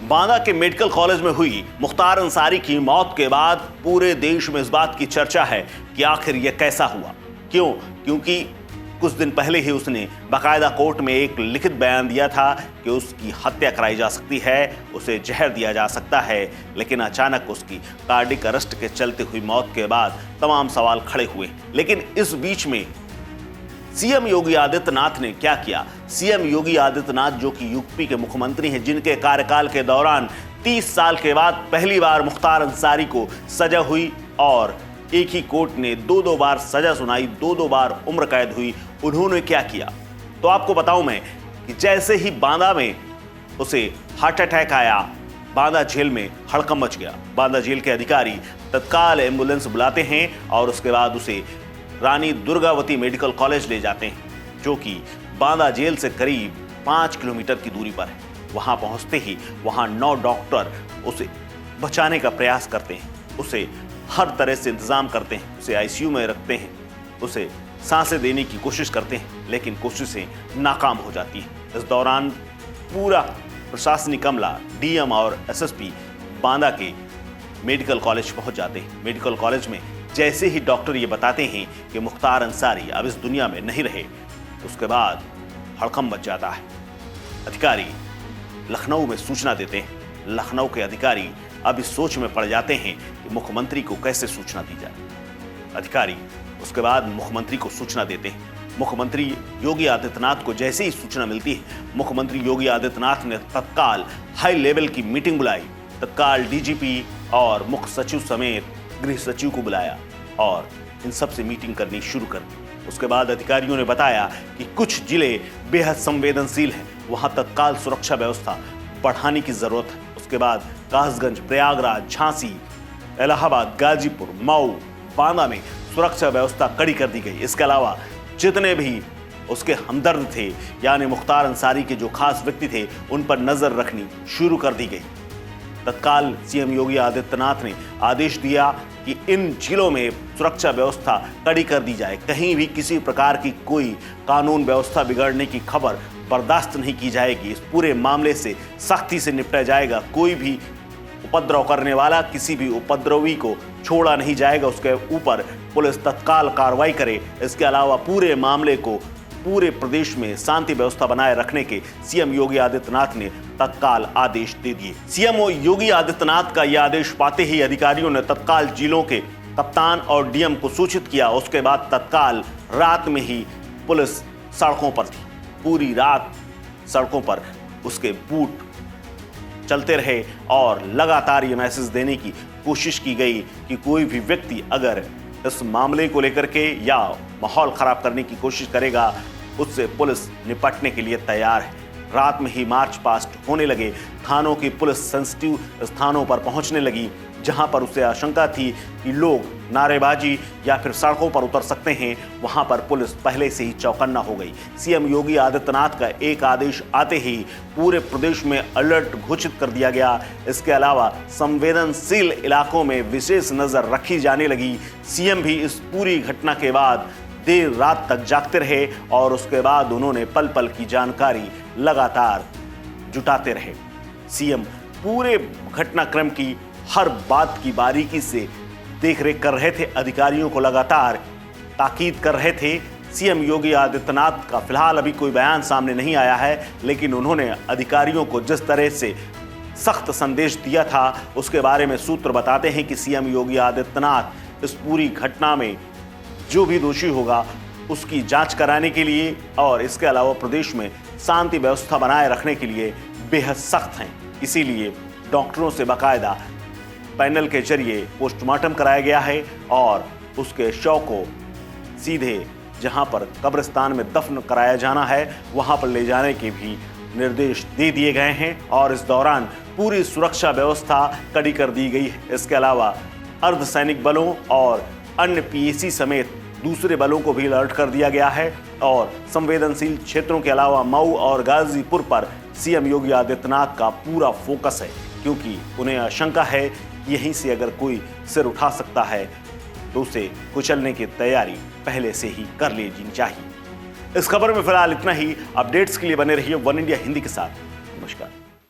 बांदा के medical college में हुई मुख्तार अंसारी की मौत के बाद पूरे देश में इस बात की चर्चा है कि आखिर यह कैसा हुआ। क्योंकि कुछ दिन पहले ही उसने बाकायदा कोर्ट में एक लिखित बयान दिया था कि उसकी हत्या कराई जा सकती है, उसे जहर दिया जा सकता है, लेकिन अचानक उसकी कार्डिक अरेस्ट के चलते हुई मौत के बाद तमाम सवाल खड़े हुए। लेकिन इस बीच में सीएम योगी आदित्यनाथ ने क्या किया? सीएम योगी आदित्यनाथ, जो कि यूपी के मुख्यमंत्री हैं, जिनके कार्यकाल के दौरान 30 साल के बाद पहली बार मुख्तार अंसारी को सजा हुई और एक ही कोर्ट ने दो बार सजा सुनाई, दो बार उम्र कैद हुई, उन्होंने क्या किया? तो आपको बताऊं मैं कि जैसे ही बांदा में उसे हार्ट अटैक आया, बांदा जेल में हड़कंप मच गया। बांदा जेल के अधिकारी तत्काल एम्बुलेंस बुलाते हैं और उसके बाद उसे रानी दुर्गावती मेडिकल कॉलेज ले जाते हैं, जो कि बांदा जेल से करीब 5 किलोमीटर की दूरी पर है। वहां पहुंचते ही वहां 9 डॉक्टर उसे बचाने का प्रयास करते हैं, उसे हर तरह से इंतजाम करते हैं, उसे आईसीयू में रखते हैं, उसे सांसें देने की कोशिश करते हैं, लेकिन कोशिशें नाकाम हो जाती हैं। इस दौरान पूरा प्रशासनिक अमला, डीएम और एसएसपी बांदा के मेडिकल कॉलेज पहुंच जाते हैं। मेडिकल कॉलेज में जैसे ही डॉक्टर ये बताते हैं कि मुख्तार अंसारी अब इस दुनिया में नहीं रहे, उसके बाद हड़कंप मच जाता है। अधिकारी लखनऊ में सूचना देते हैं। लखनऊ के अधिकारी अब इस सोच में पड़ जाते हैं कि मुख्यमंत्री को कैसे सूचना दी जाए। अधिकारी उसके बाद मुख्यमंत्री को सूचना देते हैं। मुख्यमंत्री योगी आदित्यनाथ को जैसे ही सूचना मिलती है, मुख्यमंत्री योगी आदित्यनाथ ने तत्काल हाई लेवल की मीटिंग बुलाई। तत्काल डीजीपी और मुख्य सचिव समेत गृह सचिव को बुलाया और इन सब से मीटिंग करनी शुरू कर दी। उसके बाद अधिकारियों ने बताया कि कुछ जिले बेहद संवेदनशील हैं, वहां तत्काल सुरक्षा व्यवस्था बढ़ाने की जरूरत है। उसके बाद कासगंज, प्रयागराज, झांसी, इलाहाबाद, गाजीपुर, मऊ, बांदा में सुरक्षा व्यवस्था कड़ी कर दी गई। इसके अलावा जितने भी उसके हमदर्द थे, यानी मुख्तार अंसारी के जो खास व्यक्ति थे, उन पर नजर रखनी शुरू कर दी गई। तत्काल सीएम योगी आदित्यनाथ ने आदेश दिया कि इन जिलों में सुरक्षा व्यवस्था कड़ी कर दी जाए। कहीं भी किसी प्रकार की कोई कानून व्यवस्था बिगड़ने की खबर बर्दाश्त नहीं की जाएगी। इस पूरे मामले से सख्ती से निपटा जाएगा। कोई भी उपद्रव करने वाला, किसी भी उपद्रवी को छोड़ा नहीं जाएगा। उसके ऊपर पुलिस तत्काल कार्रवाई करे। इसके अलावा पूरे मामले को पूरे प्रदेश में शांति व्यवस्था बनाए रखने के सीएम योगी आदित्यनाथ ने तत्काल आदेश दे दिए। सीएम योगी आदित्यनाथ का यह आदेश पाते ही अधिकारियों ने तत्काल जिलों के कप्तान और डीएम को सूचित किया। उसके बाद तत्काल रात में ही पुलिस सड़कों पर थी। पूरी रात सड़कों पर उसके बूट चलते रहे और लगातार ये मैसेज देने की कोशिश की गई कि कोई भी व्यक्ति अगर इस मामले को लेकर के या माहौल खराब करने की कोशिश करेगा, उससे पुलिस निपटने के लिए तैयार है। रात में ही मार्च पास्ट होने लगे। थानों की पुलिस सेंसिटिव स्थानों पर पहुंचने लगी, जहां पर उसे आशंका थी कि लोग नारेबाजी या फिर सड़कों पर उतर सकते हैं। वहां पर पुलिस पहले से ही चौकन्ना हो गई। सीएम योगी आदित्यनाथ का एक आदेश आते ही पूरे प्रदेश में अलर्ट घोषित कर दिया गया। इसके अलावा संवेदनशील इलाकों में विशेष नजर रखी जाने लगी। सीएम भी इस पूरी घटना के बाद देर रात तक जागते रहे और उसके बाद उन्होंने पल पल की जानकारी लगातार जुटाते रहे। सीएम पूरे घटनाक्रम की हर बात की बारीकी से देखरेख कर रहे थे, अधिकारियों को लगातार ताकीद कर रहे थे। सीएम योगी आदित्यनाथ का फिलहाल अभी कोई बयान सामने नहीं आया है, लेकिन उन्होंने अधिकारियों को जिस तरह से सख्त संदेश दिया था, उसके बारे में सूत्र बताते हैं कि सीएम योगी आदित्यनाथ इस पूरी घटना में जो भी दोषी होगा उसकी जांच कराने के लिए और इसके अलावा प्रदेश में शांति व्यवस्था बनाए रखने के लिए बेहद सख्त हैं। इसीलिए डॉक्टरों से बाकायदा पैनल के जरिए पोस्टमार्टम कराया गया है और उसके शव को सीधे जहां पर कब्रिस्तान में दफन कराया जाना है, वहां पर ले जाने के भी निर्देश दे दिए गए हैं और इस दौरान पूरी सुरक्षा व्यवस्था कड़ी कर दी गई है। इसके अलावा अर्धसैनिक बलों और अन्य पीएसी समेत दूसरे बलों को भी अलर्ट कर दिया गया है और संवेदनशील क्षेत्रों के अलावा मऊ और गाजीपुर पर सीएम योगी आदित्यनाथ का पूरा फोकस है, क्योंकि उन्हें आशंका है यहीं से अगर कोई सिर उठा सकता है तो उसे कुचलने की तैयारी पहले से ही कर लेनी चाहिए। इस खबर में फिलहाल इतना ही। अपडेट्स के लिए बने रहिए वन इंडिया हिंदी के साथ। नमस्कार।